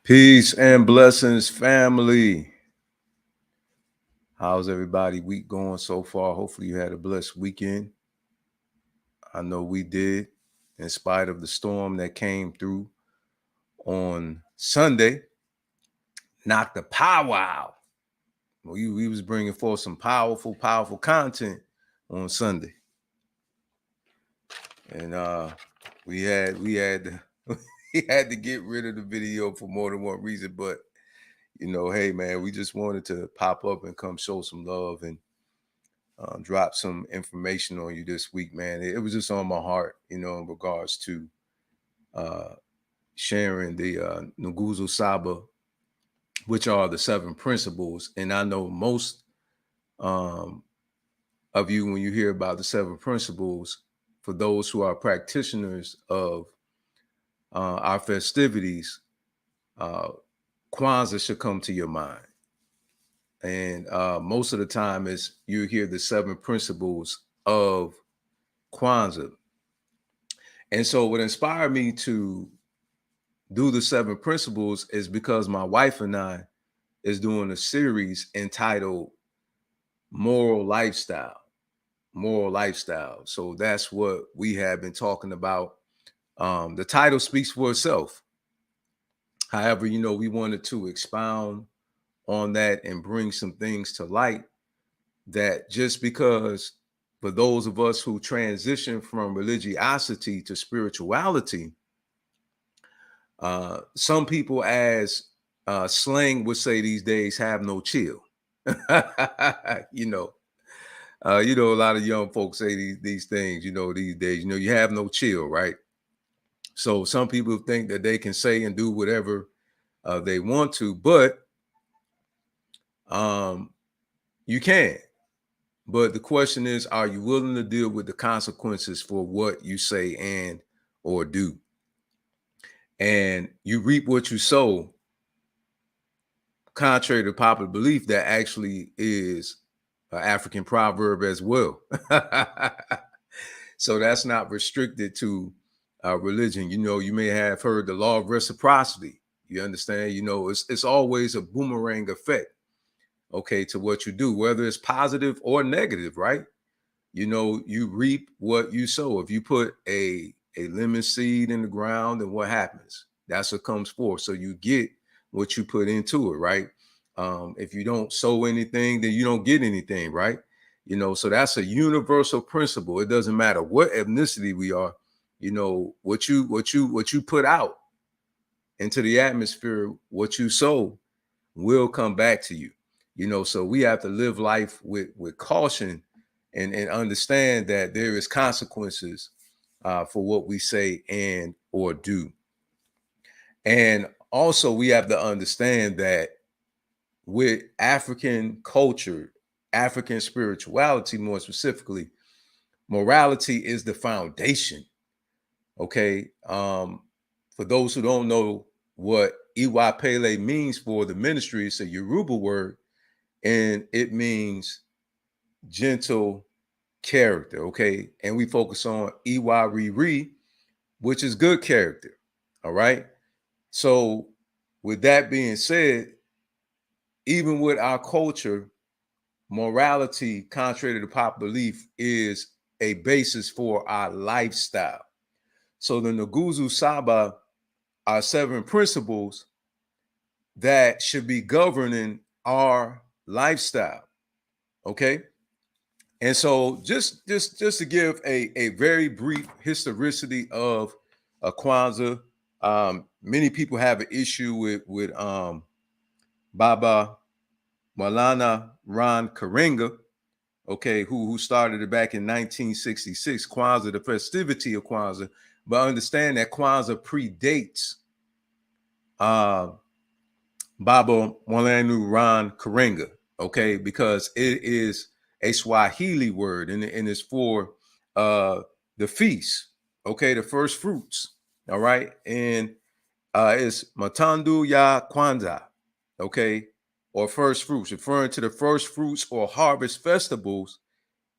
Peace and blessings, family. How's everybody week going so far? Hopefully you had a blessed weekend. I know we did, in spite of the storm that came through on Sunday. Knocked the power out. We was bringing forth some powerful content on Sunday, and we had we had to get rid of the video for more than one reason, but hey man, we just wanted to pop up and come show some love and drop some information on you this week, man. It was just on my heart, in regards to sharing the Nguzo Saba, which are the 7 principles. And I know most of you, when you hear about the 7 principles, for those who are practitioners of our festivities, Kwanzaa should come to your mind. And most of the time is you hear the 7 principles of Kwanzaa. And so what inspired me to do the 7 principles is because my wife and I is doing a series entitled Moral Lifestyle. Moral Lifestyle. So that's what we have been talking about. The title speaks for itself. However, we wanted to expound on that and bring some things to light that just because for those of us who transition from religiosity to spirituality, some people, as slang would say these days, have no chill. A lot of young folks say these things, these days, you have no chill, right? So some people think that they can say and do whatever they want to, but you can. But the question is, are you willing to deal with the consequences for what you say and or do? And you reap what you sow, contrary to popular belief, that actually is an African proverb as well. So that's not restricted to religion. You may have heard the law of reciprocity. You understand? It's always a boomerang effect, okay, to what you do, whether it's positive or negative, right? You reap what you sow. If you put a lemon seed in the ground, then what happens? That's what comes forth. So you get what you put into it, right? If you don't sow anything, then you don't get anything, right? So that's a universal principle. It doesn't matter what ethnicity we are. What you put out into the atmosphere, what you sow will come back to you. So we have to live life with caution and understand that there is consequences for what we say and or do. And also we have to understand that with African culture, African spirituality, more specifically, morality is the foundation. Okay. For those who don't know what Iwa Pele means for the ministry, it's a Yoruba word, and it means gentle character. Okay. And we focus on Iwa Riri, which is good character. All right. So, with that being said, even with our culture, morality, contrary to popular belief, is a basis for our lifestyle. So the Nguzo Saba are 7 principles that should be governing our lifestyle. Okay. And so just to give a very brief historicity of Kwanzaa, many people have an issue with Baba Malana Ran Karenga, okay, who started it back in 1966, Kwanzaa, the festivity of Kwanzaa. But understand that Kwanzaa predates Baba Mwalanu Ran Karenga, okay, because it is a Swahili word and it's for the feast, okay, the first fruits, all right, and it's Matandu ya Kwanzaa, okay, or first fruits, referring to the first fruits or harvest festivals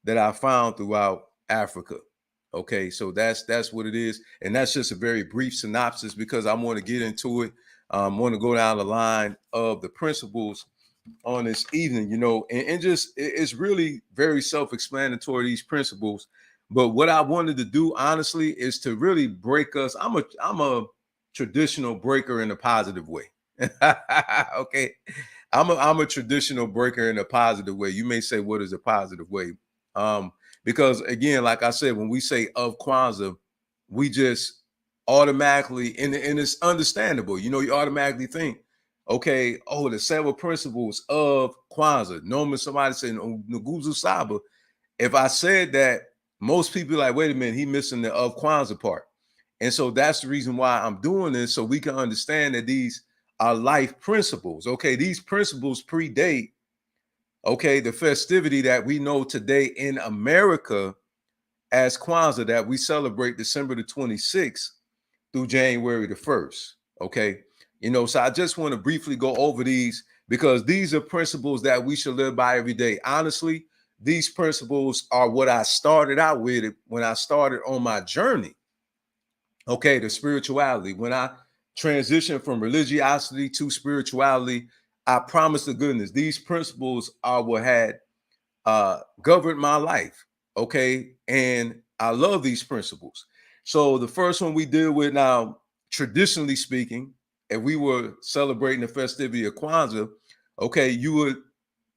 that I found throughout Africa. Okay, so that's what it is, and that's just a very brief synopsis because I want to get into it want to go down the line of the principles on this evening, and just it's really very self-explanatory, these principles. But what I wanted to do, honestly, is to really break us. I'm a traditional breaker in a positive way. Okay. I'm a traditional breaker in a positive way. You may say, what is a positive way? Because again, like I said, when we say of Kwanzaa, we just automatically, and it's understandable, you automatically think, okay, oh, the 7 principles of Kwanzaa. Normally somebody saying Nguzo Saba. If I said that, most people like, wait a minute, he missing the of Kwanzaa part. And so that's the reason why I'm doing this, so we can understand that these are life principles. Okay, these principles predate, okay, the festivity that we know today in America as Kwanzaa, that we celebrate December the 26th through January the 1st. Okay. So I just want to briefly go over these, because these are principles that we should live by every day. Honestly, these principles are what I started out with when I started on my journey. Okay. To spirituality. When I transitioned from religiosity to spirituality, I promise to goodness, these principles are what had governed my life. Okay. And I love these principles. So the first one we deal with now, traditionally speaking, if we were celebrating the festivity of Kwanzaa, okay, you would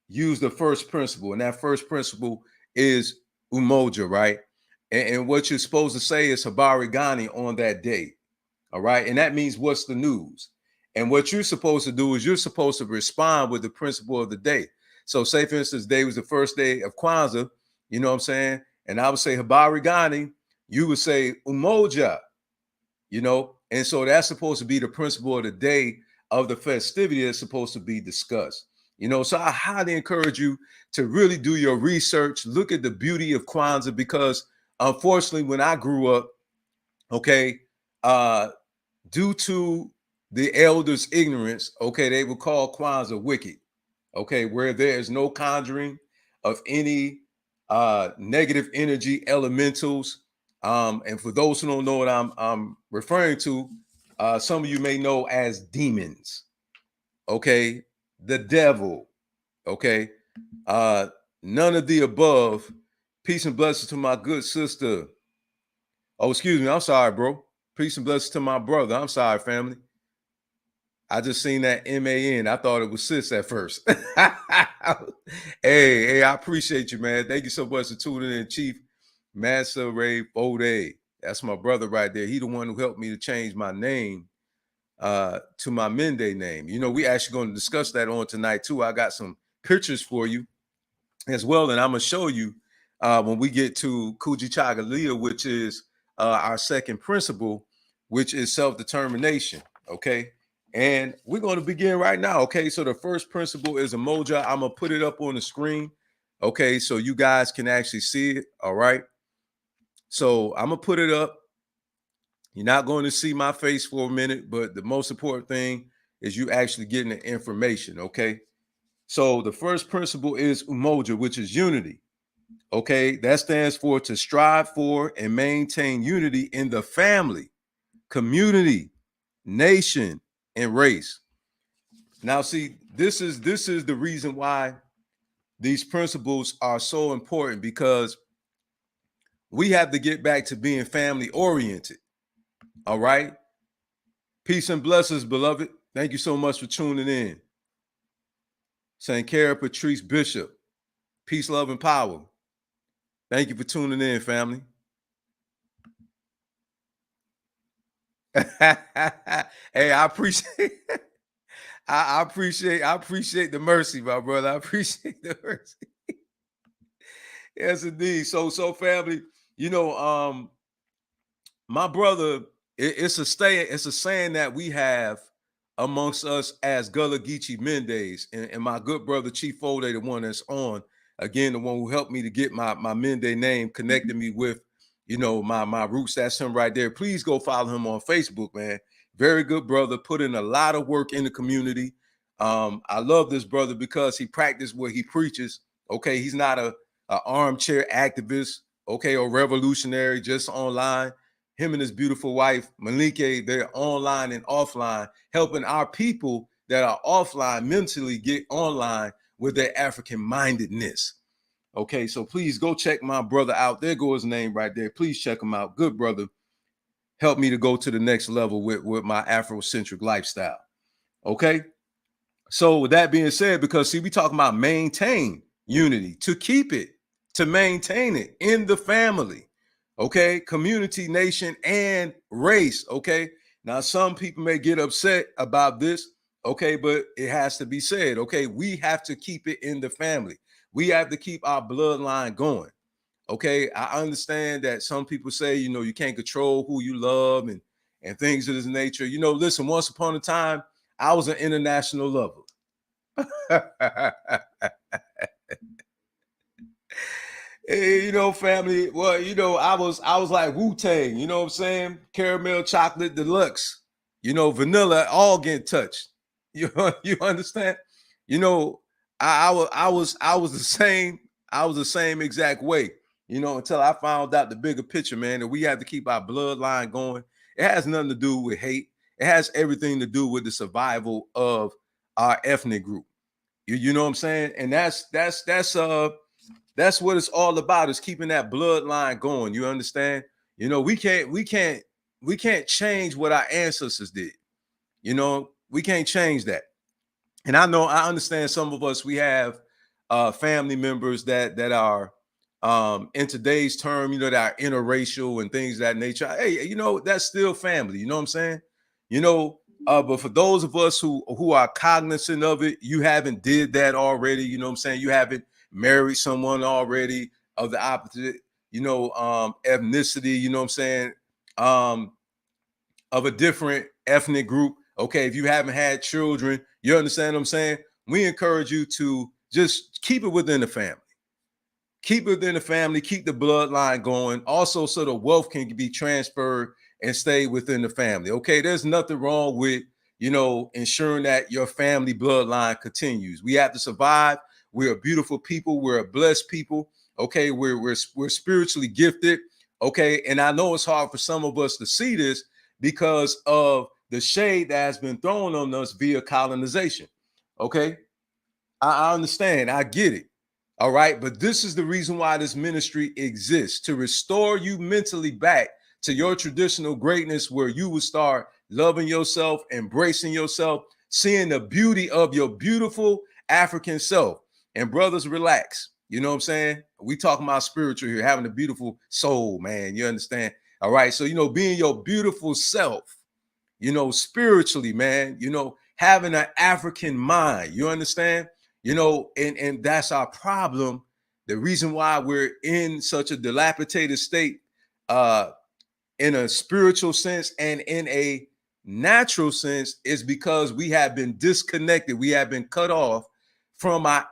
use the first principle. And that first principle is Umoja, right? And what you're supposed to say is Habari Gani on that day. All right. And that means, what's the news? And what you're supposed to do is you're supposed to respond with the principle of the day. So say, for instance, today was the first day of Kwanzaa, you know what I'm saying? And I would say Habari Gani, you would say Umoja, and so that's supposed to be the principle of the day of the festivity that's supposed to be discussed. So I highly encourage you to really do your research, look at the beauty of Kwanzaa, because unfortunately, when I grew up, okay, due to the elders' ignorance, okay, they would call Kwanzaa wicked, okay, where there is no conjuring of any negative energy elementals. And for those who don't know what I'm referring to, some of you may know as demons, okay, the devil, okay, none of the above. Peace and blessings to my good sister. Oh, excuse me, I'm sorry, bro. Peace and blessings to my brother. I'm sorry, family. I just seen that MAN. I thought it was sis at first. Hey, I appreciate you, man. Thank you so much for tuning in, Chief Massa Ray Bode. That's my brother right there. He the one who helped me to change my name to my Mende name. We actually going to discuss that on tonight too. I got some pictures for you as well, and I'm gonna show you when we get to Kujichagulia, which is our second principle, which is self-determination. Okay. And we're going to begin right now. Okay. So the first principle is Umoja. I'm going to put it up on the screen. Okay. So you guys can actually see it. All right. So I'm going to put it up. You're not going to see my face for a minute, but the most important thing is you actually getting the information. Okay. So the first principle is Umoja, which is unity. Okay. That stands for to strive for and maintain unity in the family, community, nation, and race. Now, see, this is the reason why these principles are so important, because we have to get back to being family oriented. All right. Peace and blessings, beloved. Thank you so much for tuning in. St. Cara Patrice Bishop. Peace, love, and power. Thank you for tuning in, family. Hey, I appreciate I appreciate the mercy, my brother. I appreciate the mercy. Yes, indeed. So family, my brother, it's a saying that we have amongst us as Gullah Geechee Mendes, and my good brother Chief Fode, the one that's on, again, the one who helped me to get my Mende name, connected me with, my roots. That's him right there. Please go follow him on Facebook, man. Very good brother, put in a lot of work in the community. I love this brother because he practiced what he preaches. Okay, he's not a armchair activist, okay, or revolutionary just online. him and his beautiful wife, Malike, they're online and offline, helping our people that are offline mentally get online with their African mindedness. Okay, so please go check my brother out. There goes his name right there. Please check him out. Good brother. Help me to go to the next level with my Afrocentric lifestyle. Okay. So with that being said, because see, we talking about maintain unity, to keep it, to maintain it in the family, okay, community, nation, and race. Okay. Now, some people may get upset about this, okay, but it has to be said. Okay, we have to keep it in the family. We have to keep our bloodline going. Okay, I understand that some people say, you know, you can't control who you love and things of this nature. You know, listen, once upon a time, I was an international lover. Hey, you know, family. Well, you know, I was like Wu-Tang, you know what I'm saying? Caramel chocolate deluxe, you know, vanilla, all getting touched. You understand? You know, I was the same, I was the same exact way, you know, until I found out the bigger picture, man, that we have to keep our bloodline going. It has nothing to do with hate. It has everything to do with the survival of our ethnic group. You know what I'm saying? And that's what it's all about, is keeping that bloodline going. You understand? You know, we can't change what our ancestors did. You know, we can't change that. And I understand some of us, we have family members that are in today's term, you know, that are interracial and things of that nature. Hey, you know, that's still family. You know what I'm saying? You know, but for those of us who are cognizant of it, you haven't did that already. You know what I'm saying? You haven't married someone already of the opposite, you know, ethnicity. You know what I'm saying? Um, of a different ethnic group. Okay, if you haven't had children, you understand what I'm saying? We encourage you to just keep it within the family. Keep it within the family, keep the bloodline going. Also, so the wealth can be transferred and stay within the family. Okay, there's nothing wrong with, you know, ensuring that your family bloodline continues. We have to survive. We're a beautiful people. We're a blessed people. Okay, we're spiritually gifted. Okay, and I know it's hard for some of us to see this because of the shade that has been thrown on us via colonization. Okay, I understand. I get it. All right. But this is the reason why this ministry exists, to restore you mentally back to your traditional greatness, where you will start loving yourself, embracing yourself, seeing the beauty of your beautiful African self. And brothers, relax. You know what I'm saying? We talking about spiritual here, having a beautiful soul, man. You understand? All right. So, you know, being your beautiful self, you know, spiritually, man, you know, having an African mind, you understand? You know, and that's our problem. The reason why we're in such a dilapidated state, uh, in a spiritual sense and in a natural sense, is because we have been disconnected. We have been cut off from our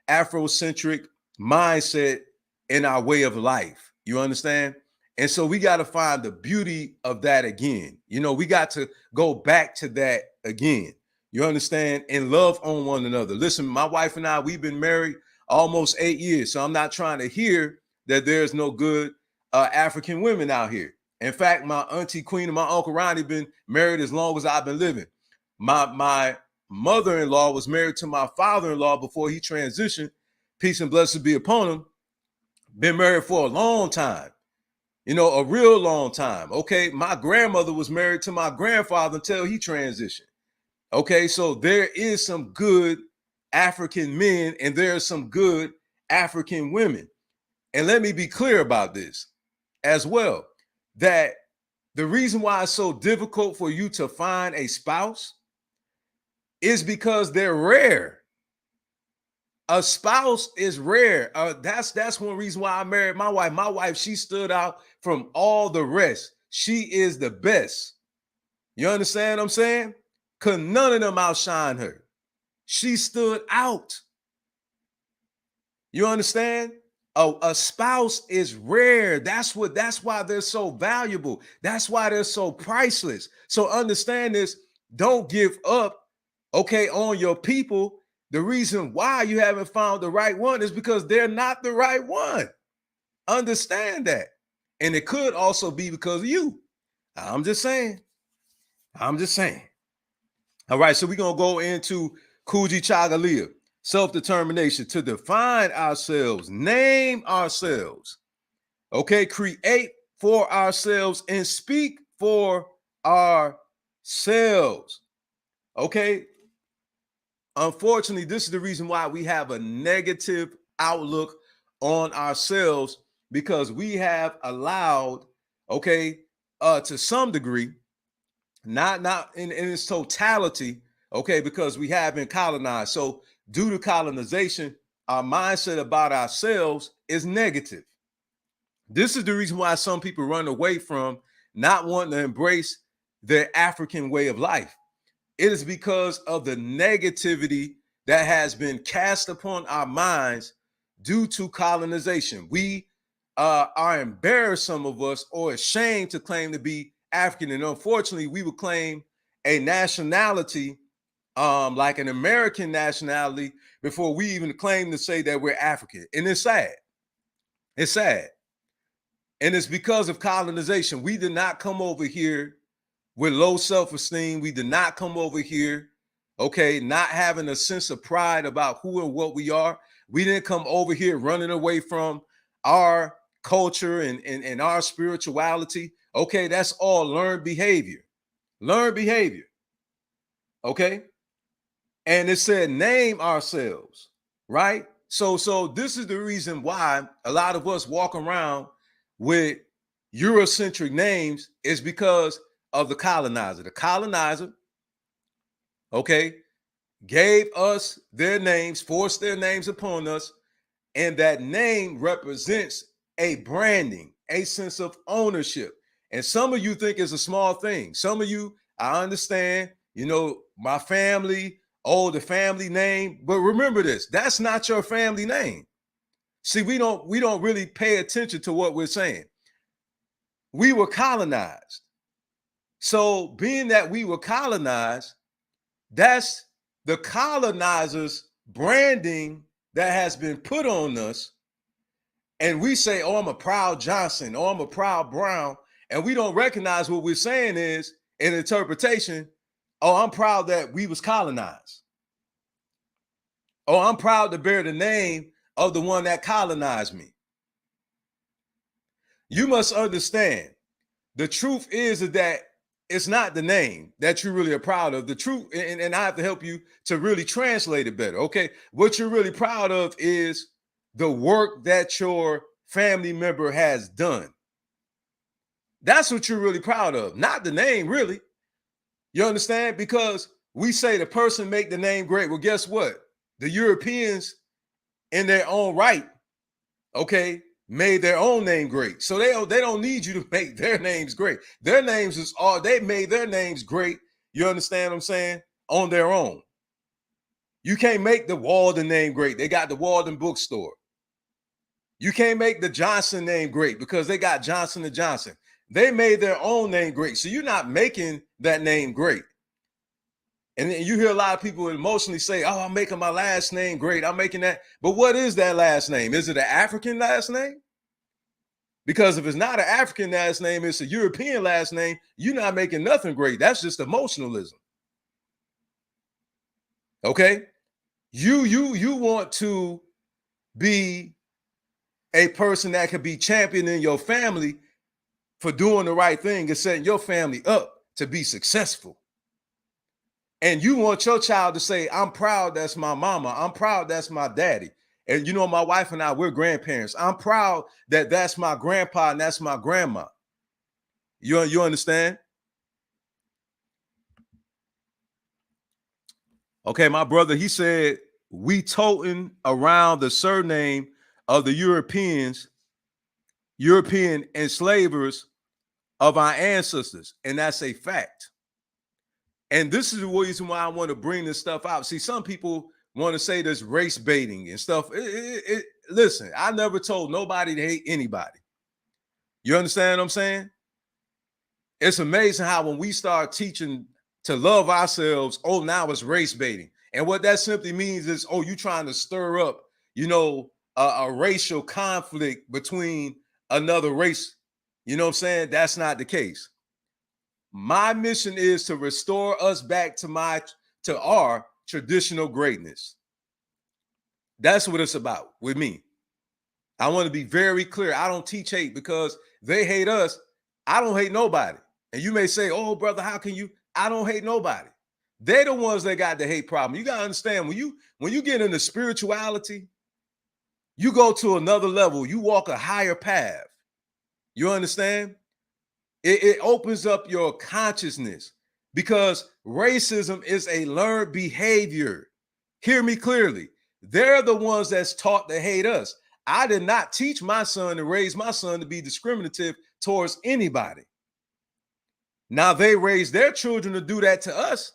Afrocentric mindset in our way of life. You understand? And so we got to find the beauty of that again. You know, we got to go back to that again. You understand? And love on one another. Listen, my wife and I, we've been married almost 8 years. So I'm not trying to hear that there's no good African women out here. In fact, my auntie Queen and my uncle Ronnie been married as long as I've been living. My mother-in-law was married to my father-in-law before he transitioned. Peace and blessings be upon him. Been married for a long time. You know, a real long time. Okay, my grandmother was married to my grandfather until he transitioned. Okay, so there is some good African men and there are some good African women. And let me be clear about this as well, that the reason why it's so difficult for you to find a spouse is because they're rare. A spouse is rare. That's one reason why I married my wife. My wife, she stood out from all the rest. She is the best. You understand what I'm saying? Because none of them outshine her. She stood out. You understand? A spouse is rare. That's why they're so valuable. That's why they're so priceless. So understand this. Don't give up, okay, on your people. The reason why you haven't found the right one is because they're not the right one. Understand that. And it could also be because of you. I'm just saying. I'm just saying. All right, so we're going to go into Kuji Chagalia, self-determination, to define ourselves, name ourselves, okay, create for ourselves and speak for ourselves, okay? Unfortunately, this is the reason why we have a negative outlook on ourselves, because we have allowed, okay, to some degree, not in its totality, okay, because we have been colonized. So due to colonization, our mindset about ourselves is negative. This is the reason why some people run away from not wanting to embrace their African way of life. It is because of the negativity that has been cast upon our minds due to colonization. We are embarrassed, some of us, or ashamed to claim to be African. And unfortunately, we would claim a nationality, like an American nationality, before we even claim to say that we're African. And it's sad. It's sad. And it's because of colonization. We did not come over here with low self-esteem. We did not come over here, okay, not having a sense of pride about who and what we are. We didn't come over here running away from our culture and our spirituality. Okay, that's all learned behavior. Learned behavior. Okay. And it said name ourselves, right? So this is the reason why a lot of us walk around with Eurocentric names, is because of the colonizer. The colonizer, okay, gave us their names, forced their names upon us, and that name represents a branding, a sense of ownership. And some of you think it's a small thing. Some of you, I understand, my family, oh, the family name, but remember this, that's not your family name. See, we don't really pay attention to what we're saying. We were colonized. So being that we were colonized, that's the colonizers' branding that has been put on us. And we say, oh, I'm a proud Johnson, oh, I'm a proud Brown. And we don't recognize what we're saying is, in interpretation, oh, I'm proud that we was colonized. Oh, I'm proud to bear the name of the one that colonized me. You must understand, the truth is that it's not the name that you really are proud of. The truth, and I have to help you to really translate it better, okay? What you're really proud of is the work that your family member has done. That's what you're really proud of, not the name, really. You understand? Because we say the person make the name great. Well, guess what? The Europeans, in their own right, okay, made their own name great. So they don't need you to make their names great. Their names is all, they made their names great. You understand what I'm saying? On their own. You can't make the Walden name great. They got the Walden bookstore. You can't make the Johnson name great because they got Johnson & Johnson. They made their own name great. So you're not making that name great. And then you hear a lot of people emotionally say, oh, I'm making my last name great. I'm making that. But what is that last name? Is it an African last name? Because if it's not an African last name, it's a European last name, you're not making nothing great. That's just emotionalism. Okay? You want to be a person that could be championing your family for doing the right thing and setting your family up to be successful. And you want your child to say, I'm proud that's my mama. I'm proud that's my daddy. And my wife and I, we're grandparents. I'm proud that that's my grandpa and that's my grandma. You understand? Okay, my brother, he said, we toting around the surname of the European enslavers of our ancestors. And that's a fact. And this is the reason why I want to bring this stuff out. See, some people want to say this race baiting and stuff. Listen, I never told nobody to hate anybody. You understand what I'm saying? It's amazing how when we start teaching to love ourselves, oh, now it's race baiting. And what that simply means is, oh, you trying to stir up, a racial conflict between another race You know what I'm saying? That's not the case. My mission is to restore us back to our traditional greatness. That's what it's about with me. I want to be very clear. I don't teach hate because they hate us. I don't hate nobody. And you may say, "Oh, brother, how can you?" I don't hate nobody. They're the ones that got the hate problem. You got to understand when you get into spirituality, you go to another level. You walk a higher path. You understand? It opens up your consciousness because racism is a learned behavior. Hear me clearly. They're the ones that's taught to hate us. I did not teach my son to raise my son to be discriminative towards anybody. Now they raise their children to do that to us,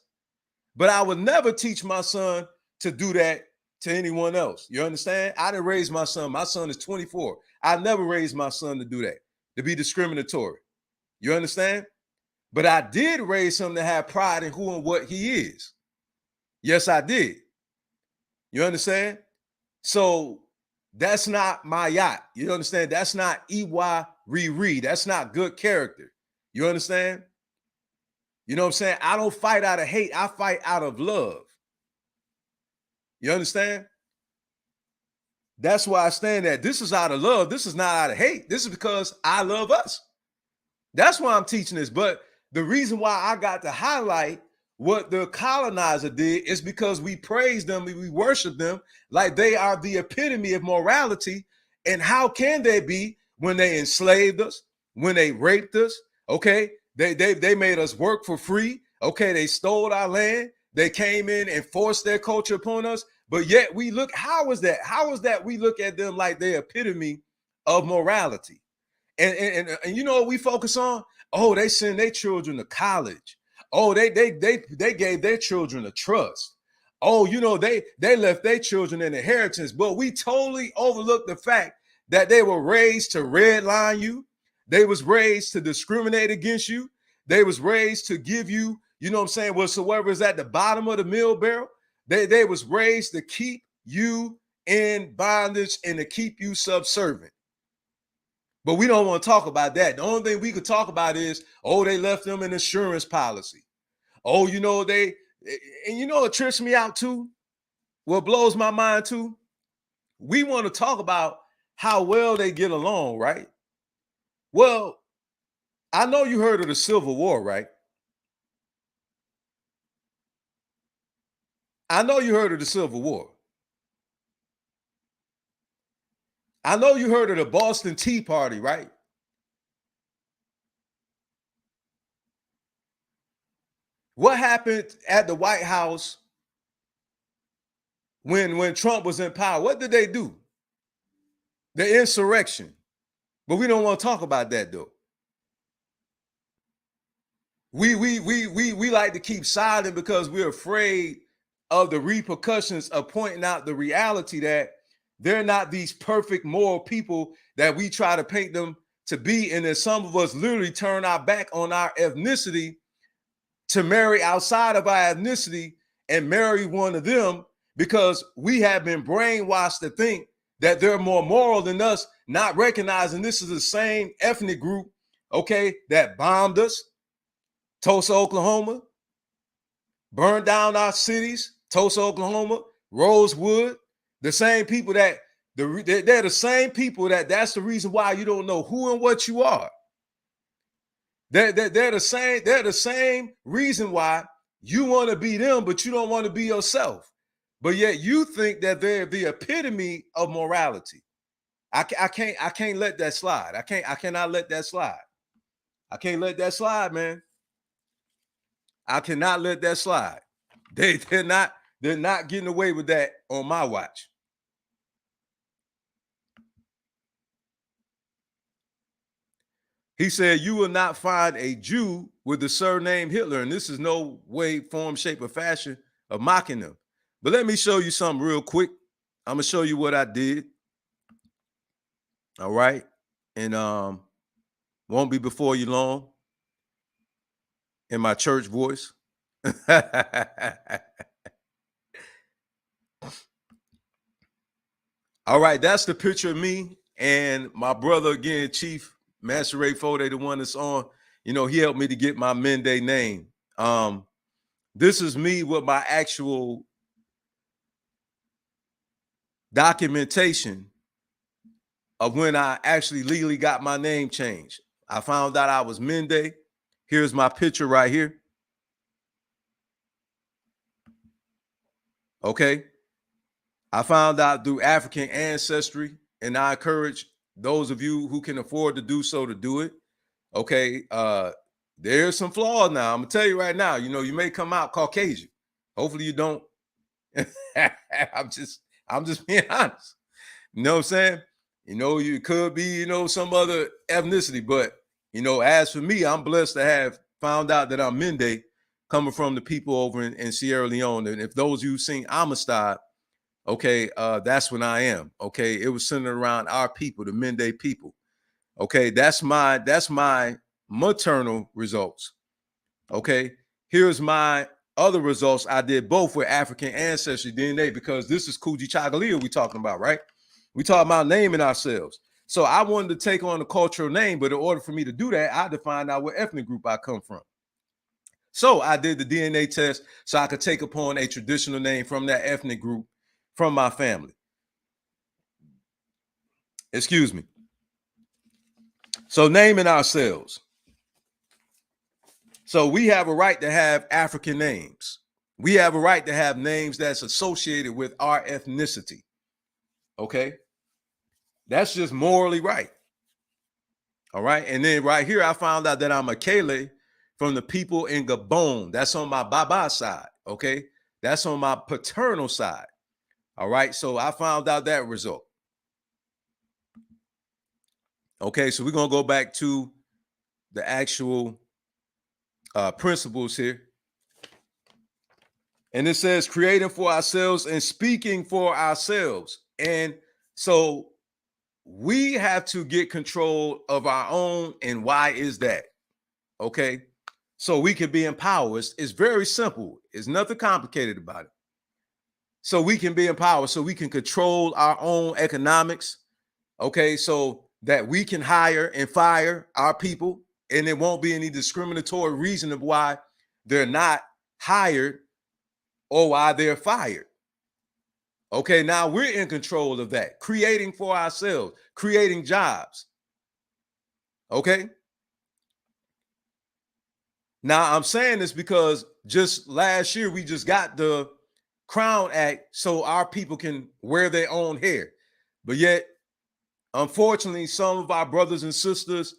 but I would never teach my son to do that to anyone else. You understand? I didn't raise my son. My son is 24. I never raised my son to do that, to be discriminatory. You understand? But I did raise him to have pride in who and what he is. Yes, I did. You understand? So that's not my yacht. You understand? That's not Iwa Riri. That's not good character. You understand? You know what I'm saying? I don't fight out of hate. I fight out of love. You understand? That's why I stand at. This is out of love. This is not out of hate. This is because I love us. That's why I'm teaching this. But the reason why I got to highlight what the colonizer did is because we praise them, we worship them like they are the epitome of morality. And how can they be when they enslaved us, when they raped us? Okay, they made us work for free. Okay, they stole our land. They came in and forced their culture upon us. But yet we look, how is that? How is that we look at them like the epitome of morality? And you know what we focus on? Oh, they send their children to college. Oh, they gave their children a trust. Oh, you know, they left their children an inheritance, but we totally overlook the fact that they were raised to redline you. They was raised to discriminate against you. They was raised to give you, you know what I'm saying, whatsoever is at the bottom of the mill barrel. They was raised to keep you in bondage and to keep you subservient. But we don't want to talk about that. The only thing we could talk about is, oh, they left them an insurance policy. Oh, you know, and you know what trips me out too? What blows my mind too? We want to talk about how well they get along, right? Well, I know you heard of the Civil War, right? I know you heard of the Civil War. I know you heard of the Boston Tea Party, right? What happened at the White House when Trump was in power? What did they do? The insurrection. But we don't want to talk about that though. We like to keep silent because we're afraid of the repercussions of pointing out the reality that they're not these perfect moral people that we try to paint them to be. And then some of us literally turn our back on our ethnicity to marry outside of our ethnicity and marry one of them because we have been brainwashed to think that they're more moral than us, not recognizing this is the same ethnic group, okay, that bombed us, Tulsa, Oklahoma, burned down our cities, Tulsa, Oklahoma, Rosewood, the same people they're the same people that's the reason why you don't know who and what you are. They're the same reason why you want to be them, but you don't want to be yourself. But yet you think that they're the epitome of morality. I can't let that slide. I cannot let that slide. I can't let that slide, man. I cannot let that slide. They're not getting away with that on my watch. He said, you will not find a Jew with the surname Hitler. And this is no way, form, shape, or fashion of mocking them. But let me show you something real quick. I'm going to show you what I did. All right. And won't be before you long in my church voice. All right. That's the picture of me and my brother again, Chief Master Ray Fode, the one that's on, you know, he helped me to get my Mende name. This is me with my actual documentation of when I actually legally got my name changed. I found out I was Mende. Here's my picture right here. Okay. I found out through African ancestry, and I encourage those of you who can afford to do so to do it. Okay. There's some flaws now. I'm gonna tell you right now, you know, you may come out Caucasian. Hopefully you don't. I'm just being honest. You know what I'm saying? You know, you could be, you know, some other ethnicity, but you know, as for me, I'm blessed to have found out that I'm Mende, coming from the people over in Sierra Leone. And if those of you seen Amistad, okay, that's when I am. Okay, it was centered around our people, the Mende people. Okay, that's my maternal results. Okay, here's my other results. I did both with African ancestry DNA, because this is Kuji Chagalia we talking about, right? We talking about naming ourselves. So I wanted to take on a cultural name, but in order for me to do that, I had to find out what ethnic group I come from. So I did the DNA test so I could take upon a traditional name from that ethnic group from my family. Excuse me. So naming ourselves. So we have a right to have African names. We have a right to have names that's associated with our ethnicity. Okay. That's just morally right. All right. And then right here, I found out that I'm a Kele from the people in Gabon. That's on my Baba side. Okay. That's on my paternal side. All right. So I found out that result. Okay. So we're going to go back to the actual principles here. And it says creating for ourselves and speaking for ourselves. And so we have to get control of our own. And why is that? Okay. So we can be empowered. It's very simple. It's nothing complicated about it. So we can be empowered, so we can control our own economics. Okay. So that we can hire and fire our people, and there won't be any discriminatory reason of why they're not hired or why they're fired. Okay, now we're in control of that, creating for ourselves, creating jobs. Okay. Now I'm saying this because just last year we just got the Crown Act so our people can wear their own hair. But yet, unfortunately, some of our brothers and sisters,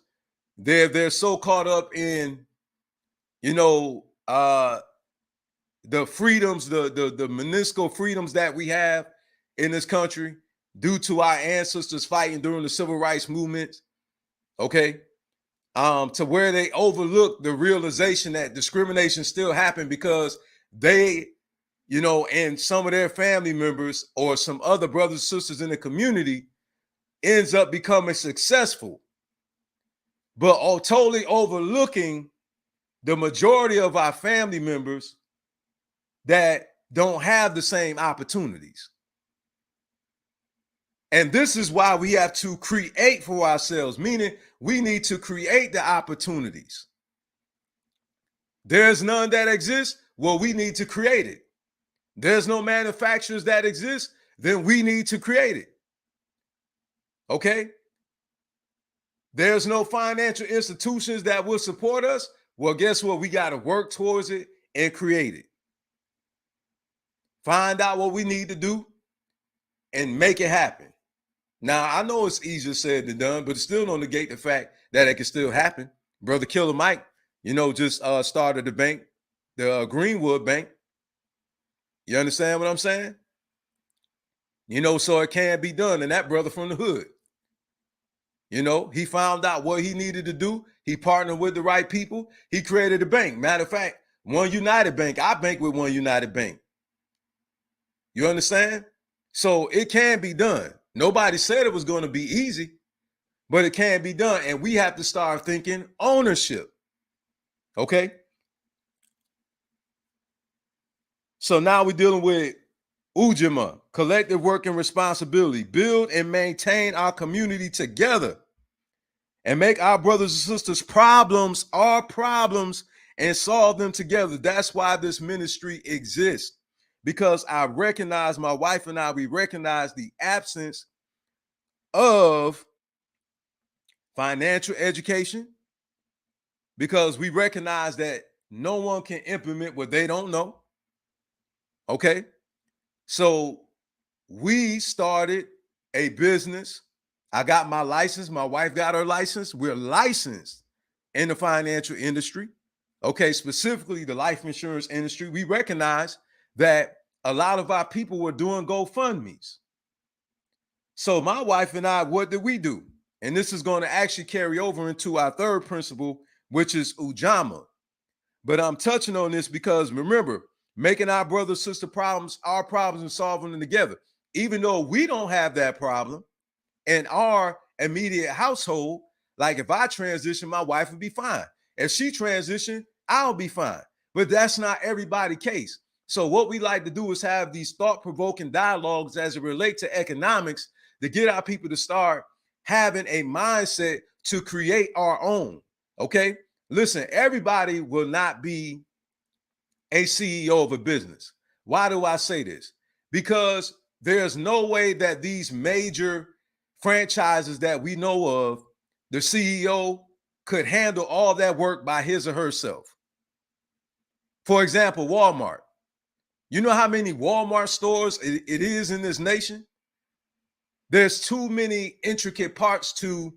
they're so caught up in, you know, the freedoms, the minuscule freedoms that we have in this country due to our ancestors fighting during the civil rights movement, okay, to where they overlook the realization that discrimination still happened because they, you know, and some of their family members or some other brothers and sisters in the community ends up becoming successful, but totally overlooking the majority of our family members that don't have the same opportunities. And this is why we have to create for ourselves, meaning we need to create the opportunities. There's none that exist. Well, we need to create it. There's no manufacturers that exist. Then we need to create it. Okay. There's no financial institutions that will support us. Well, guess what? We got to work towards it and create it. Find out what we need to do and make it happen. Now, I know it's easier said than done, but it still don't negate the fact that it can still happen. Brother Killer Mike, you know, just started the bank, the Greenwood Bank. You understand what I'm saying? You know, so it can be done. And that brother from the hood, you know, he found out what he needed to do. He partnered with the right people. He created a bank. Matter of fact, One United Bank. I bank with One United Bank. You understand? So it can be done. Nobody said it was going to be easy, but it can be done. And we have to start thinking ownership. Okay. So now we're dealing with Ujima, collective work and responsibility, build and maintain our community together. and make our brothers and sisters' problems our problems and solve them together. That's why this ministry exists, because I recognize, my wife and I, we recognize the absence of financial education, because we recognize that no one can implement what they don't know. Okay. So we started a business. I got my license. My wife got her license. We're licensed in the financial industry. Okay. Specifically the life insurance industry. We recognize that a lot of our people were doing GoFundMes. So my wife and I, what did we do? And this is going to actually carry over into our third principle, which is Ujamaa. But I'm touching on this because remember, making our brother sister problems our problems and solving them together. Even though we don't have that problem in our immediate household, like if I transition, my wife would be fine. If she transition, I'll be fine. But that's not everybody's case. So what we like to do is have these thought-provoking dialogues as it relates to economics to get our people to start having a mindset to create our own. Okay. Listen, everybody will not be a CEO of a business. Why do I say this? Because there's no way that these major franchises that we know of, the CEO could handle all that work by his or herself. For example, Walmart. You know how many Walmart stores it is in this nation? There's too many intricate parts to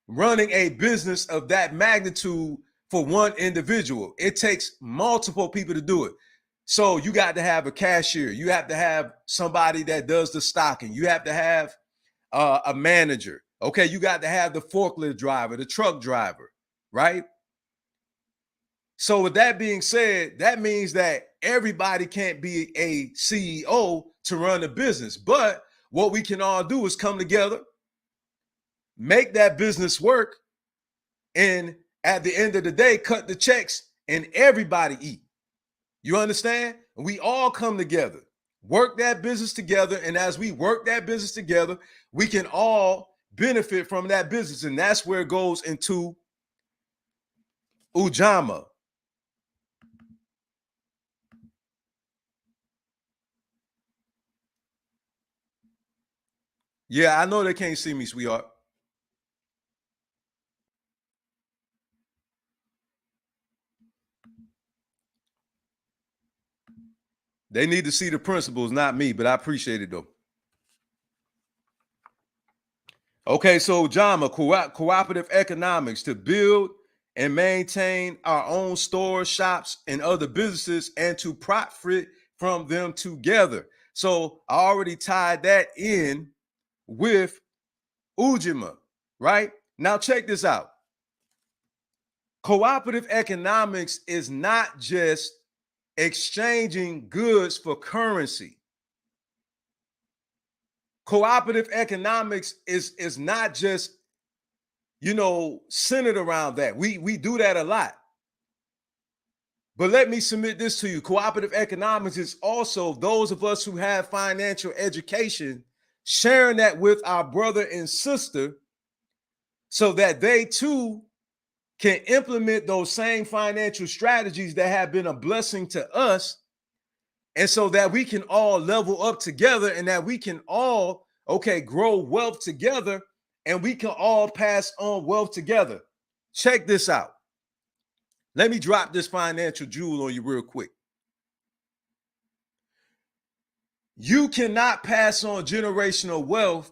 running a business of that magnitude for one individual. It takes multiple people to do it. So you got to have a cashier. You have to have somebody that does the stocking. You have to have a manager. Okay, you got to have the forklift driver, the truck driver, right? So with that being said, that means that everybody can't be a CEO to run a business. But what we can all do is come together, make that business work, and at the end of the day, cut the checks and everybody eat. You understand? We all come together, work that business together. And as we work that business together, we can all benefit from that business. And that's where it goes into Ujamaa. Yeah, I know they can't see me, sweetheart. They need to see the principles, not me, but I appreciate it though. Okay, so Ujamaa, cooperative economics, to build and maintain our own stores, shops, and other businesses, and to profit from them together. So I already tied that in with Ujamaa, right? Now check this out. Cooperative economics is not just exchanging goods for currency. Cooperative economics is not just, centered around that. We do that a lot. But let me submit this to you. Cooperative economics is also those of us who have financial education sharing that with our brother and sister so that they too can implement those same financial strategies that have been a blessing to us. And so that we can all level up together and that we can all, grow wealth together and we can all pass on wealth together. Check this out. Let me drop this financial jewel on you real quick. You cannot pass on generational wealth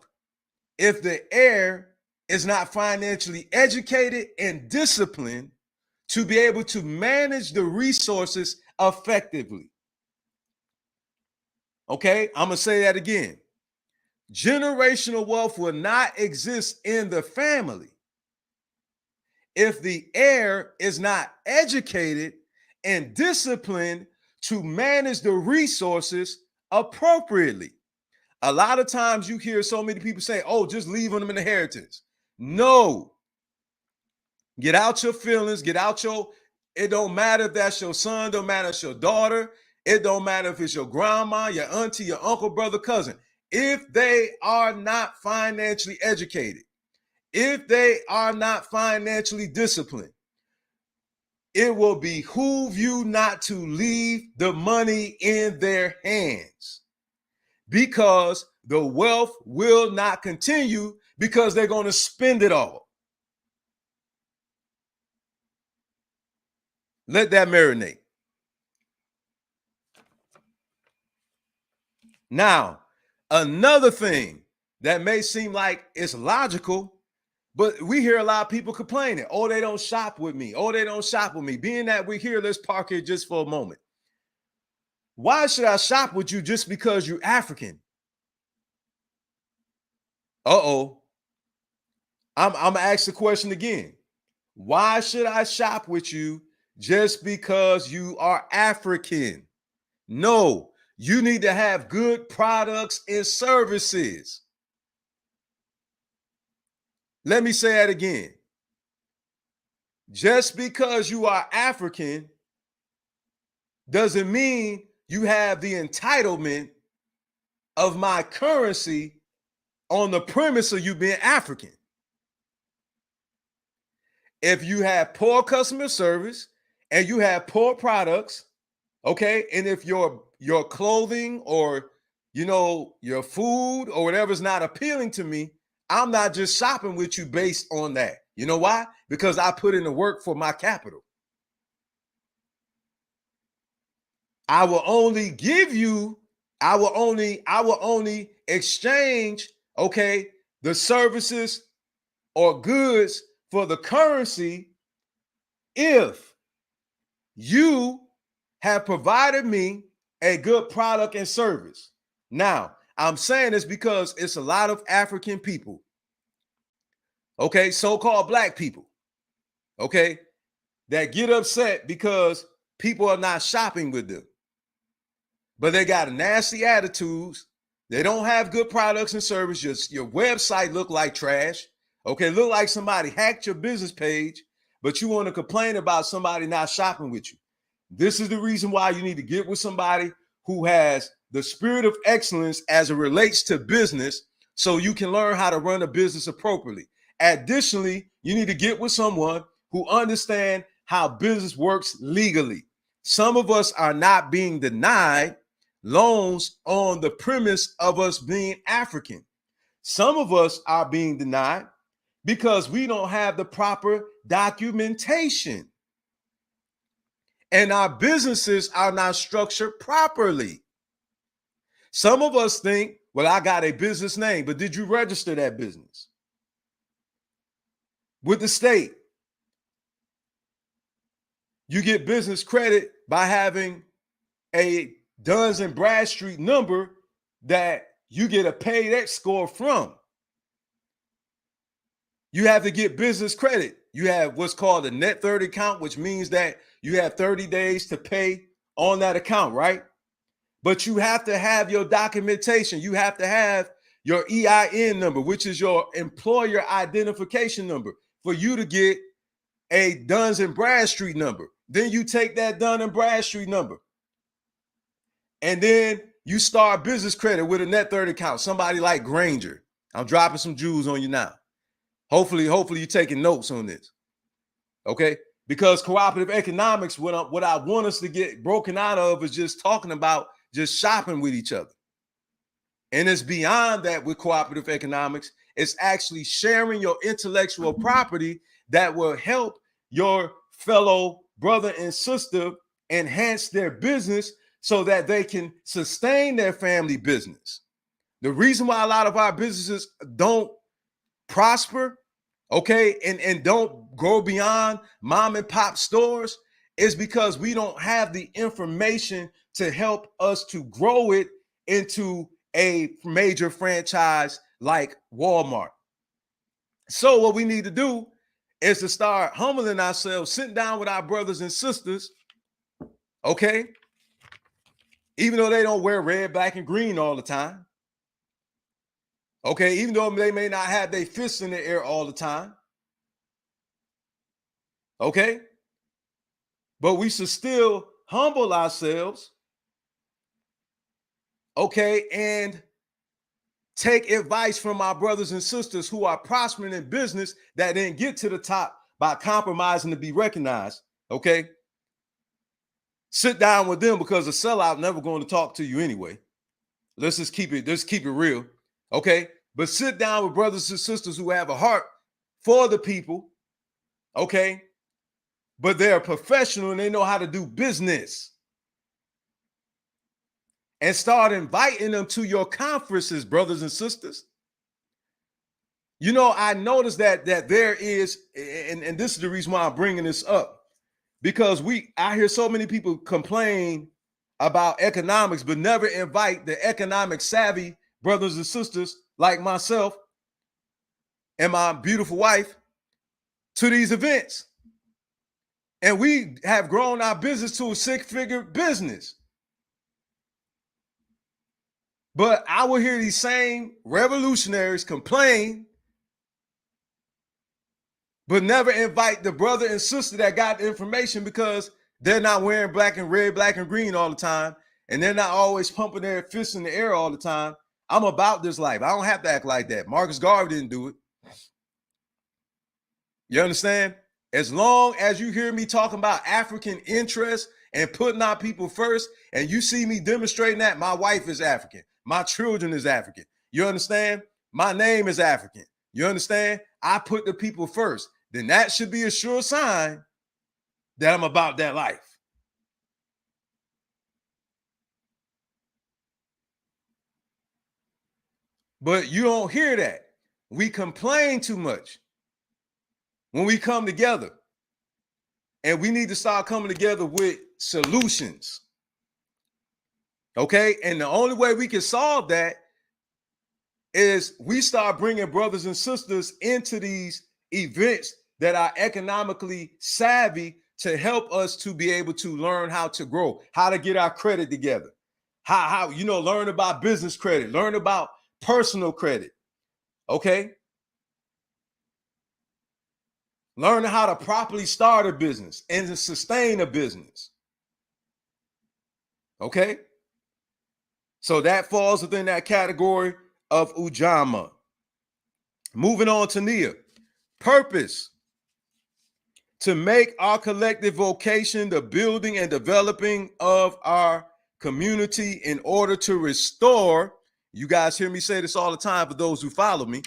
if the heir is not financially educated and disciplined to be able to manage the resources effectively. Okay, I'm going to say that again. Generational wealth will not exist in the family if the heir is not educated and disciplined to manage the resources appropriately. A lot of times you hear so many people say, oh, just leave them in inheritance. No. Get out your feelings, it don't matter if that's your son, don't matter if it's your daughter, it don't matter if it's your grandma, your auntie, your uncle, brother, cousin. If they are not financially educated, if they are not financially disciplined, it will behoove you not to leave the money in their hands, because the wealth will not continue, because they're going to spend it all. Let that marinate. Now, another thing that may seem like it's logical, but we hear a lot of people complaining, oh, they don't shop with me. Oh, they don't shop with me. Being that we're here, let's park here just for a moment. Why should I shop with you just because you're African? Uh-oh. I'm going to ask the question again. Why should I shop with you just because you are African? No, you need to have good products and services. Let me say that again. Just because you are African doesn't mean you have the entitlement of my currency on the premise of you being African. If you have poor customer service and you have poor products, okay, and if your clothing or your food or whatever is not appealing to me, I'm not just shopping with you based on that. You know why? Because I put in the work for my capital. I will only exchange, okay, the services or goods for the currency if you have provided me a good product and service. Now, I'm saying this because it's a lot of African people, okay, so-called black people, okay, that get upset because people are not shopping with them. But they got nasty attitudes. They don't have good products and services. Your website look like trash. Okay, look like somebody hacked your business page, but you want to complain about somebody not shopping with you. This is the reason why you need to get with somebody who has the spirit of excellence as it relates to business, so you can learn how to run a business appropriately. Additionally, you need to get with someone who understands how business works legally. Some of us are not being denied loans on the premise of us being African. Some of us are being denied because we don't have the proper documentation. And our businesses are not structured properly. Some of us think, well, I got a business name, but did you register that business with the state? You get business credit by having a Duns and Bradstreet number that you get a paid X score from. You have to get business credit. You have what's called a net 30 account, which means that you have 30 days to pay on that account, right? But you have to have your documentation. You have to have your EIN number, which is your employer identification number, for you to get a Duns and Bradstreet number. Then you take that Dun and Bradstreet number, and then you start business credit with a net 30 account. Somebody like Granger. I'm dropping some jewels on you now. Hopefully you're taking notes on this. Okay? Because cooperative economics, what I want us to get broken out of is just talking about just shopping with each other. And it's beyond that with cooperative economics. It's actually sharing your intellectual property that will help your fellow brother and sister enhance their business so that they can sustain their family business. The reason why a lot of our businesses don't prosper, okay, and don't go beyond mom and pop stores is because we don't have the information to help us to grow it into a major franchise like Walmart. So what we need to do is to start humbling ourselves, sitting down with our brothers and sisters, okay, even though they don't wear red, black, and green all the time. Okay, even though they may not have their fists in the air all the time. Okay? But we should still humble ourselves. Okay, and take advice from our brothers and sisters who are prospering in business that didn't get to the top by compromising to be recognized. Okay. Sit down with them, because a sellout never going to talk to you anyway. Let's keep it real. Okay. But sit down with brothers and sisters who have a heart for the people. Okay. But they're professional and they know how to do business. And start inviting them to your conferences, brothers and sisters. You know, I noticed that there is, and this is the reason why I'm bringing this up, because I hear so many people complain about economics, but never invite the economic savvy brothers and sisters like myself and my beautiful wife to these events. And we have grown our business to a six-figure business. But I will hear these same revolutionaries complain, but never invite the brother and sister that got the information, because they're not wearing black and red, black and green all the time. And they're not always pumping their fists in the air all the time. I'm about this life. I don't have to act like that. Marcus Garvey didn't do it. You understand? As long as you hear me talking about African interests and putting our people first, and you see me demonstrating that, my wife is African. My children is African. You understand? My name is African. You understand? I put the people first. Then that should be a sure sign that I'm about that life. But you don't hear that. We complain too much when we come together. And we need to start coming together with solutions. Okay? And the only way we can solve that is we start bringing brothers and sisters into these events that are economically savvy to help us to be able to learn how to grow, how to get our credit together, how learn about business credit, learn about personal credit. Okay? Learn how to properly start a business and to sustain a business. Okay? So that falls within that category of Ujamaa. Moving on to Nia. Purpose. To make our collective vocation the building and developing of our community in order to restore, you guys hear me say this all the time for those who follow me,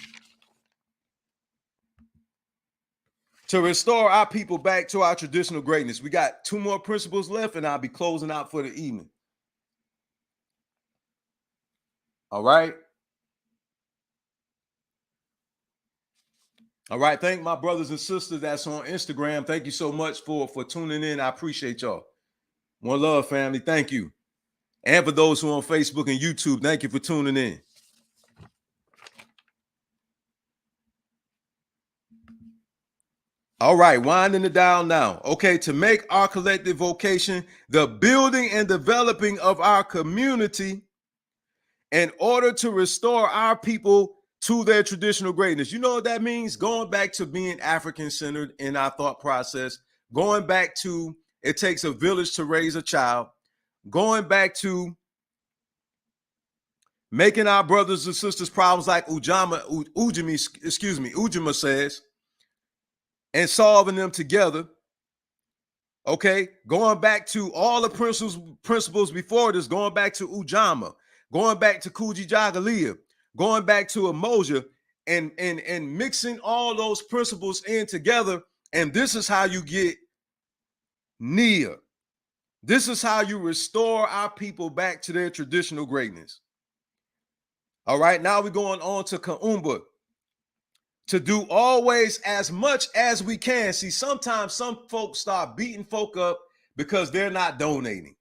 to restore our people back to our traditional greatness. We got 2 more principles left and I'll be closing out for the evening. All right. All right. Thank my brothers and sisters that's on Instagram. Thank you so much for tuning in. I appreciate y'all. One love, family. Thank you. And for those who are on Facebook and YouTube, thank you for tuning in. All right, winding it down now. Okay, to make our collective vocation the building and developing of our community in order to restore our people to their traditional greatness. You know what that means? Going back to being African-centered in our thought process, going back to it takes a village to raise a child, going back to making our brothers and sisters problems like Ujamaa says, and solving them together. Okay, going back to all the principles before this, going back to Ujamaa, going back to Kujichagulia, going back to Umoja, and mixing all those principles in together. And this is how you get Nia. This is how you restore our people back to their traditional greatness. All right, now we're going on to Kaumba. To do always as much as we can. See, sometimes some folks start beating folk up because they're not donating.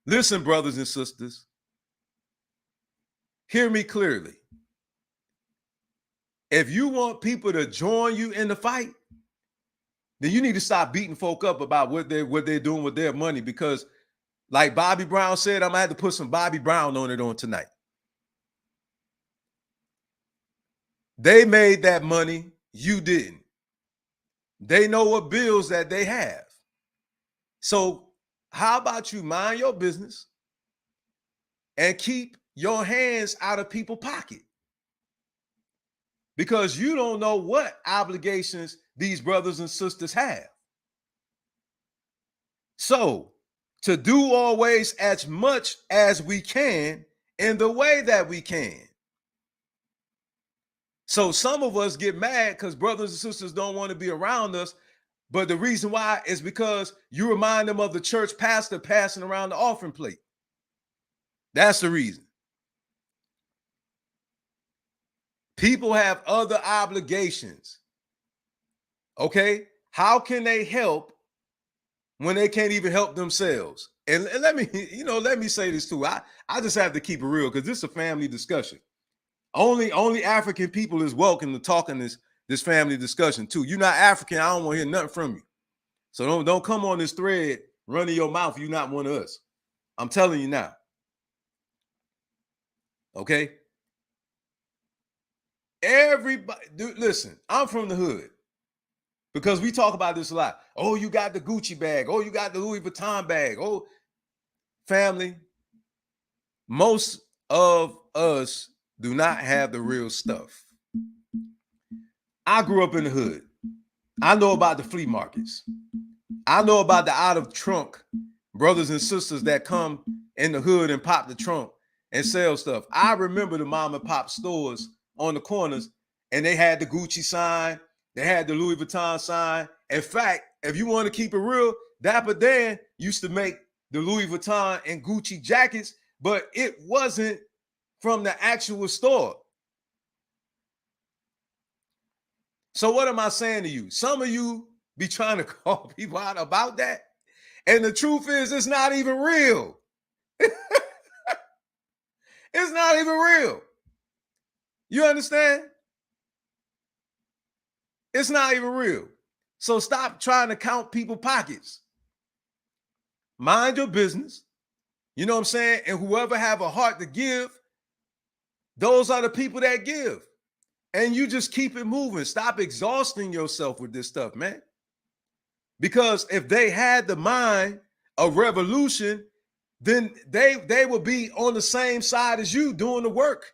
Listen, brothers and sisters, hear me clearly. If you want people to join you in the fight, then you need to stop beating folk up about what they're doing with their money, because like Bobby Brown said, I'm gonna have to put some Bobby Brown on it on tonight. They made that money, you didn't. They know what bills that they have. So how about you mind your business and keep your hands out of people's pocket because you don't know what obligations these brothers and sisters have. So, to do always as much as we can in the way that we can. So, some of us get mad because brothers and sisters don't want to be around us. But the reason why is because you remind them of the church pastor passing around the offering plate. That's the reason. People have other obligations. Okay? How can they help when they can't even help themselves? And let me say this too. I just have to keep it real because this is a family discussion. Only African people is welcome to talk in this family discussion too. You're not African, I don't want to hear nothing from you. So don't come on this thread running your mouth. You're not one of us. I'm telling you now. Okay? Everybody, dude, listen, I'm from the hood because we talk about this a lot. Oh, you got the Gucci bag. Oh, you got the Louis Vuitton bag. Oh, family, most of us do not have the real stuff. I grew up in the hood. I know about the flea markets. I know about the out of trunk brothers and sisters that come in the hood and pop the trunk and sell stuff. I remember the mom and pop stores on the corners, and they had the Gucci sign, they had the Louis Vuitton sign. In fact, if you want to keep it real, Dapper Dan used to make the Louis Vuitton and Gucci jackets, but it wasn't from the actual store. So what am I saying to you? Some of you be trying to call people out about that, and the truth is it's not even real. It's not even real. You understand? It's not even real. So stop trying to count people's pockets. Mind your business. You know what I'm saying? And whoever have a heart to give, those are the people that give. And you just keep it moving. Stop exhausting yourself with this stuff, man. Because if they had the mind of revolution, then they would be on the same side as you doing the work.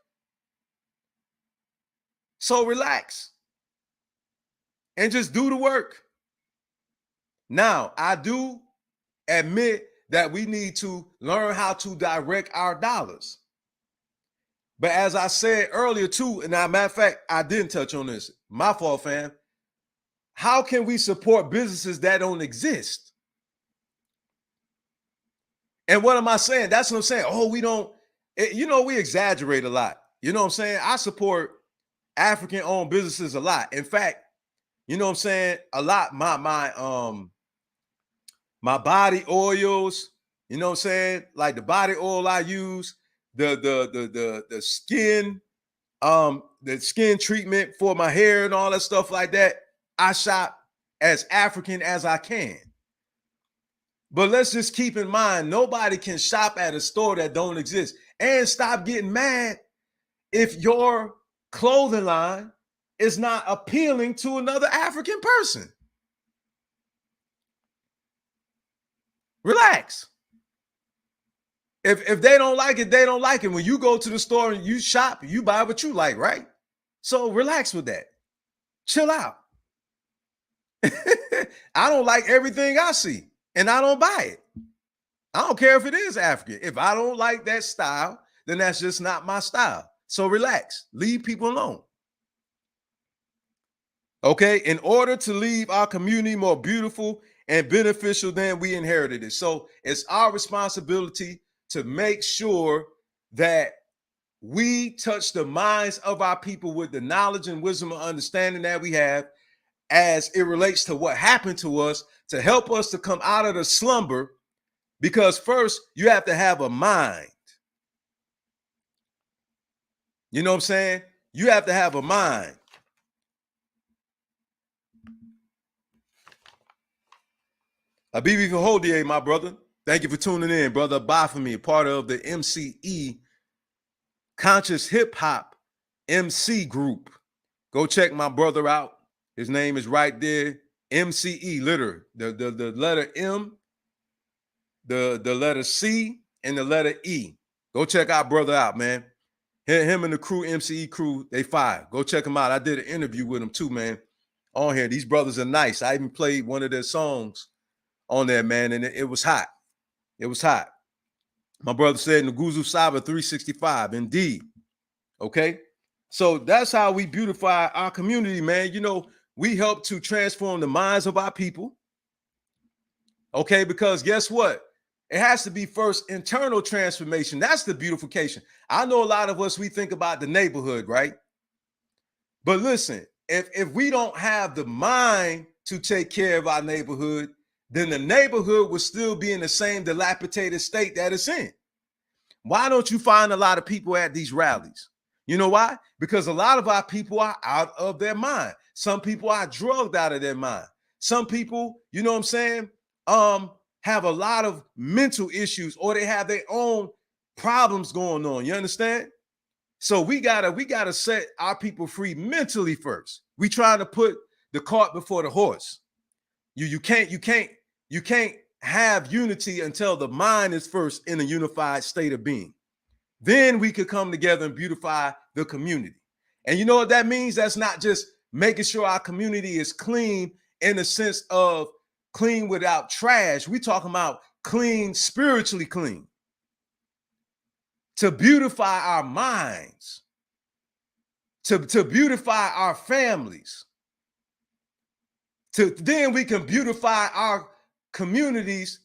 So relax and just do the work. Now, I do admit that we need to learn how to direct our dollars. But as I said earlier too, and as a matter of fact, I didn't touch on this. My fault, fam. How can we support businesses that don't exist? And what am I saying? That's what I'm saying. Oh, we don't, we exaggerate a lot. You know what I'm saying? I support African-owned businesses a lot. In fact, you know what I'm saying? A lot, my body oils, you know what I'm saying? Like the body oil I use, the skin treatment for my hair and all that stuff like that. I shop as African as I can. But let's just keep in mind, nobody can shop at a store that don't exist. And stop getting mad if your clothing line is not appealing to another African person. Relax. If they don't like it, they don't like it. When you go to the store and you shop, you buy what you like, right? So relax with that. Chill out. I don't like everything I see, and I don't buy it. I don't care if it is African. If I don't like that style, then that's just not my style. So relax. Leave people alone. Okay? In order to leave our community more beautiful and beneficial than we inherited it. So it's our responsibility to make sure that we touch the minds of our people with the knowledge and wisdom and understanding that we have as it relates to what happened to us, to help us to come out of the slumber. Because first, you have to have a mind. You know what I'm saying? You have to have a mind. Abibi Fahodie, my brother. Thank you for tuning in, brother. Bye for me, part of the MCE Conscious Hip Hop MC group. Go check my brother out. His name is right there. MCE, literally. The letter M, the letter C, and the letter E. Go check our brother out, man. Him and the crew, MCE crew, they fire. Go check them out. I did an interview with them too, man. On here, these brothers are nice. I even played one of their songs on there, man, and it was hot. It was hot. My brother said Nguzo Saba 365, indeed. Okay, so that's how we beautify our community, man. You know, we help to transform the minds of our people. Okay, because guess what? It has to be first internal transformation. That's the beautification. I know a lot of us, we think about the neighborhood, right? But listen, if we don't have the mind to take care of our neighborhood, then the neighborhood will still be in the same dilapidated state that it's in. Why don't you find a lot of people at these rallies? You know why? Because a lot of our people are out of their mind. Some people are drugged out of their mind. Some people, you know what I'm saying, have a lot of mental issues, or they have their own problems going on. You understand? So we gotta set our people free mentally first. We trying to put the cart before the horse. You can't have unity until the mind is first in a unified state of being. Then we could come together and beautify the community. And you know what that means? That's not just making sure our community is clean in the sense of clean without trash. We talking about clean, spiritually clean. To beautify our minds, to beautify our families. Then we can beautify our communities,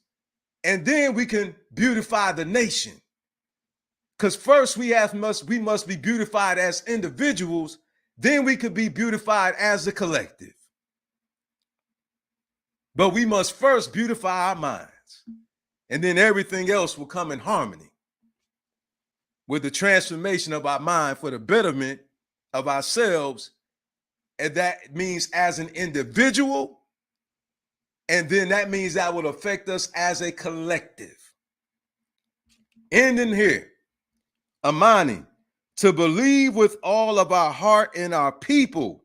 and then we can beautify the nation. Because first we must be beautified as individuals, then we could be beautified as a collective. But we must first beautify our minds, and then everything else will come in harmony with the transformation of our mind for the betterment of ourselves. And that means as an individual, and then that means that will affect us as a collective. Ending here, Amani, to believe with all of our heart in our people,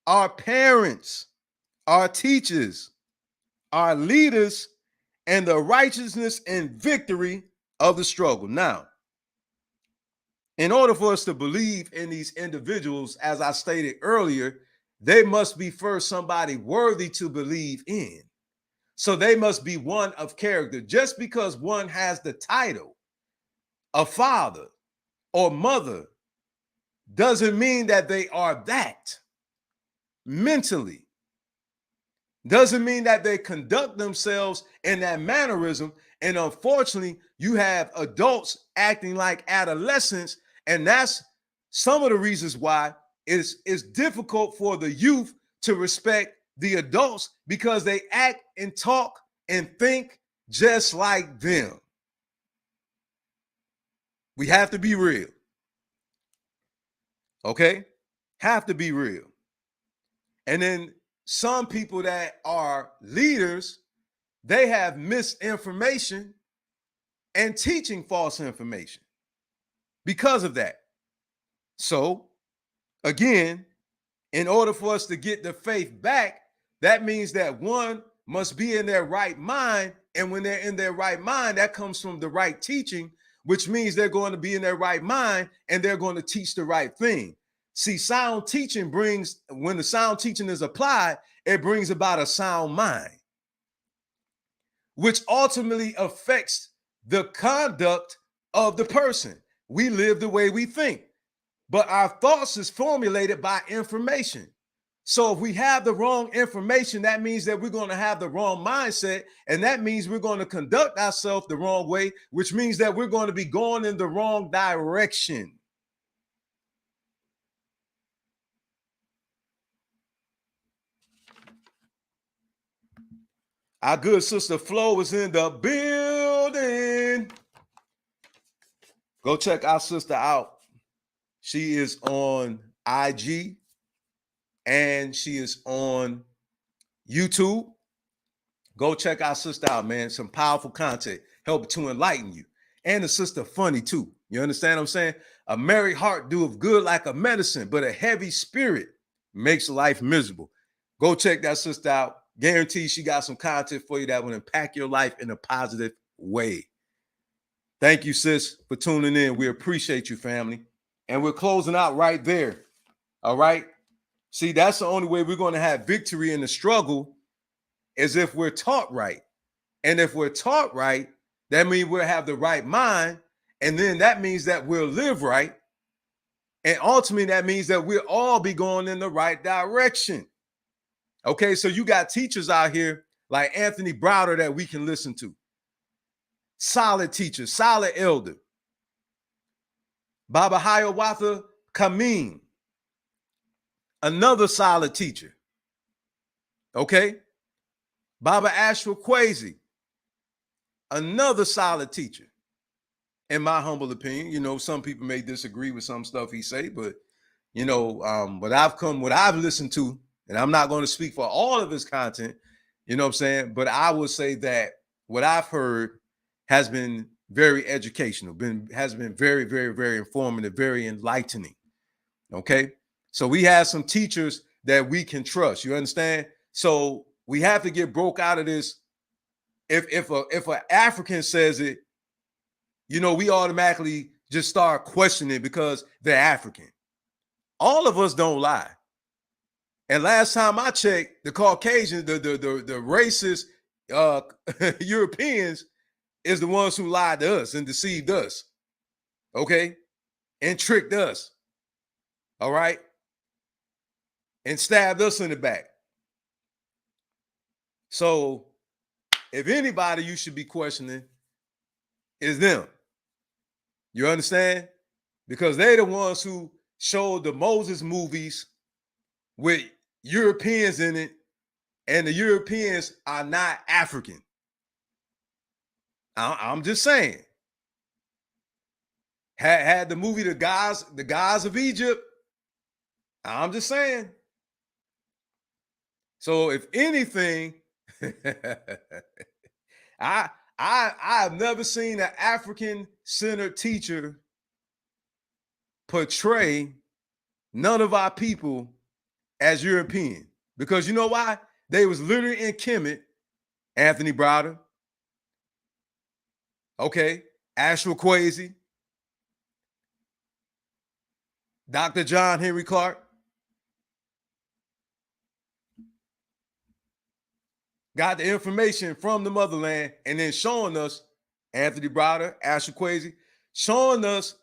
our parents, our teachers, our leaders, and the righteousness and victory of the struggle. Now, in order for us to believe in these individuals, as I stated earlier, they must be first somebody worthy to believe in. So they must be one of character. Just because one has the title of father or mother doesn't mean that they are that mentally. Doesn't mean that they conduct themselves in that mannerism. And unfortunately, you have adults acting like adolescents. And that's some of the reasons why it's difficult for the youth to respect the adults, because they act and talk and think just like them. We have to be real. Okay? Have to be real. And then some people that are leaders, they have misinformation and teaching false information because of that. So, again, in order for us to get the faith back, that means that one must be in their right mind. And when they're in their right mind, that comes from the right teaching, which means they're going to be in their right mind and they're going to teach the right thing. See, sound teaching brings, when the sound teaching is applied, it brings about a sound mind, which ultimately affects the conduct of the person. We live the way we think, but our thoughts is formulated by information. So if we have the wrong information, that means that we're going to have the wrong mindset, and that means we're going to conduct ourselves the wrong way, which means that we're going to be going in the wrong direction. Our good sister Flo is in the building. Go check our sister out. She is on IG and she is on YouTube. Go check our sister out, man. Some powerful content, help to enlighten you. And the sister funny too. You understand what I'm saying? A merry heart doeth good like a medicine, but a heavy spirit makes life miserable. Go check that sister out. Guarantee she got some content for you that will impact your life in a positive way. Thank you, sis, for tuning in. We appreciate you, family. And we're closing out right there. All right. See, that's the only way we're going to have victory in the struggle is if we're taught right. And if we're taught right, that means we'll have the right mind. And then that means that we'll live right. And ultimately, that means that we'll all be going in the right direction. Okay, so you got teachers out here like Anthony Browder that we can listen to. Solid teacher, solid elder. Baba Hiawatha Kameen, another solid teacher. Okay? Baba Ashwa Kwesi, another solid teacher. In my humble opinion, you know, some people may disagree with some stuff he say, but you know, what I've listened to, and I'm not going to speak for all of his content, you know what I'm saying? But I would say that what I've heard has been very educational, has been very, very, very informative, very enlightening. Okay. So we have some teachers that we can trust. You understand? So we have to get broke out of this. If an African says it, you know, we automatically just start questioning it because they're African. All of us don't lie. And last time I checked, the Caucasians, the racist Europeans is the ones who lied to us and deceived us. Okay? And tricked us. All right? And stabbed us in the back. So if anybody you should be questioning is them. You understand? Because they're the ones who showed the Moses movies with Europeans in it, and the Europeans are not African. I'm just saying. Had the movie the Gods of Egypt. I'm just saying. So if anything, I have never seen an African-centered teacher portray none of our people as European. Because you know why? They was literally in Kemet, Anthony Browder, okay, Ashwa Kwesi, Dr. John Henry Clark, got the information from the motherland and then showing us, Anthony Browder, Ashwa Kwesi, showing us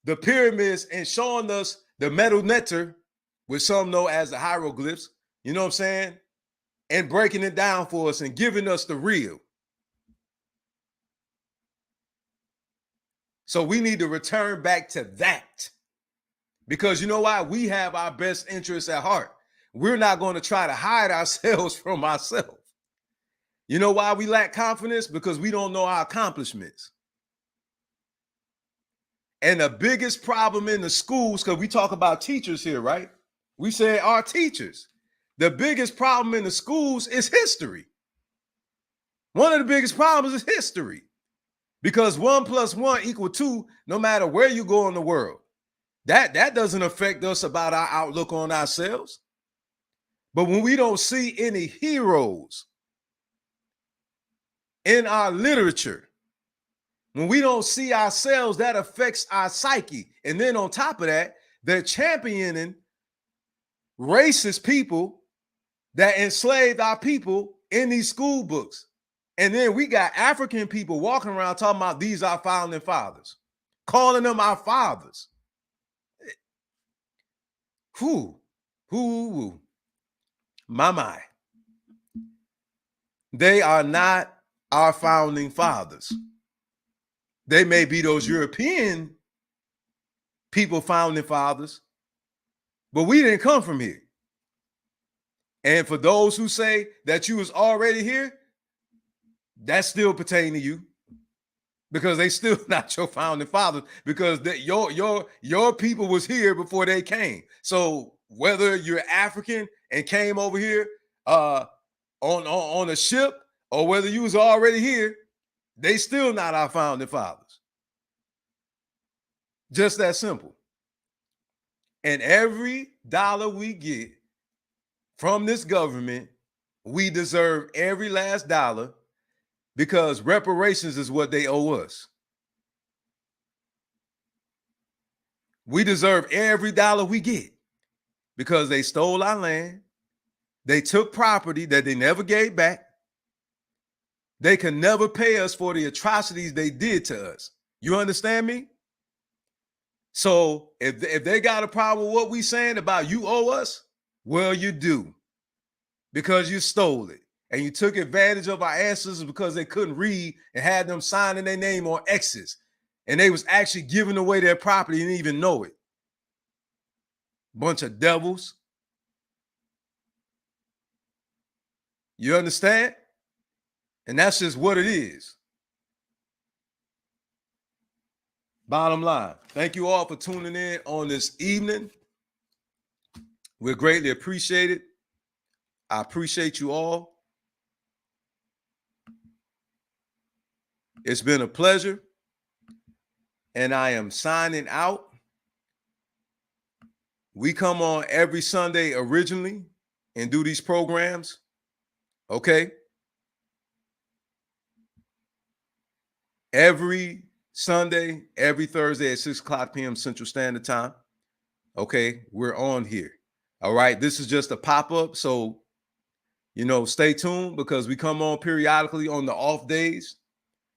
the pyramids and showing us the metal nectar, which some know as the hieroglyphs, you know what I'm saying? And breaking it down for us and giving us the real. So we need to return back to that. Because you know why? We have our best interests at heart. We're not going to try to hide ourselves from ourselves. You know why we lack confidence? Because we don't know our accomplishments. And the biggest problem in the schools, because we talk about teachers here, right? We say our teachers. The biggest problem in the schools is history. One of the biggest problems is history. Because 1 + 1 = 2, no matter where you go in the world. That doesn't affect us about our outlook on ourselves. But when we don't see any heroes in our literature, when we don't see ourselves, that affects our psyche. And then on top of that, they're championing racist people that enslaved our people in these school books. And then we got African people walking around talking about these are founding fathers, calling them our fathers. My. They are not our founding fathers. They may be those European people founding fathers, but we didn't come from here. And for those who say that you was already here, that still pertain to you, because they still not your founding fathers, because your people was here before they came. So whether you're African and came over here on a ship, or whether you was already here, they still not our founding fathers. Just that simple. And every dollar we get from this government, we deserve every last dollar, because reparations is what they owe us. We deserve every dollar we get because they stole our land. They took property that they never gave back. They can never pay us for the atrocities they did to us. You understand me? So if they got a problem with what we saying about you owe us, well, you do, because you stole it and you took advantage of our ancestors because they couldn't read and had them signing their name on X's, and they was actually giving away their property and didn't even know it. Bunch of devils. You understand? And that's just what it is. Bottom line. Thank you all for tuning in on this evening. We're greatly appreciated. I appreciate you all. It's been a pleasure. And I am signing out. We come on every Sunday originally and do these programs. Okay? Every Sunday, every Thursday at 6 o'clock p.m. Central Standard Time. Okay? We're on here. All right? This is just a pop-up. So, stay tuned because we come on periodically on the off days,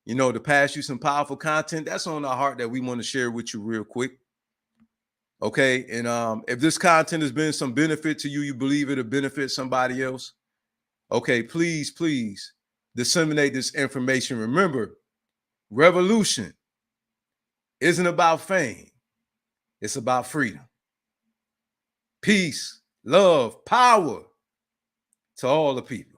to pass you some powerful content. That's on our heart that we want to share with you real quick. Okay. And if this content has been some benefit to you, you believe it'll benefit somebody else. Okay, please disseminate this information. Remember, revolution isn't about fame. It's about freedom. Peace, love, power to all the people.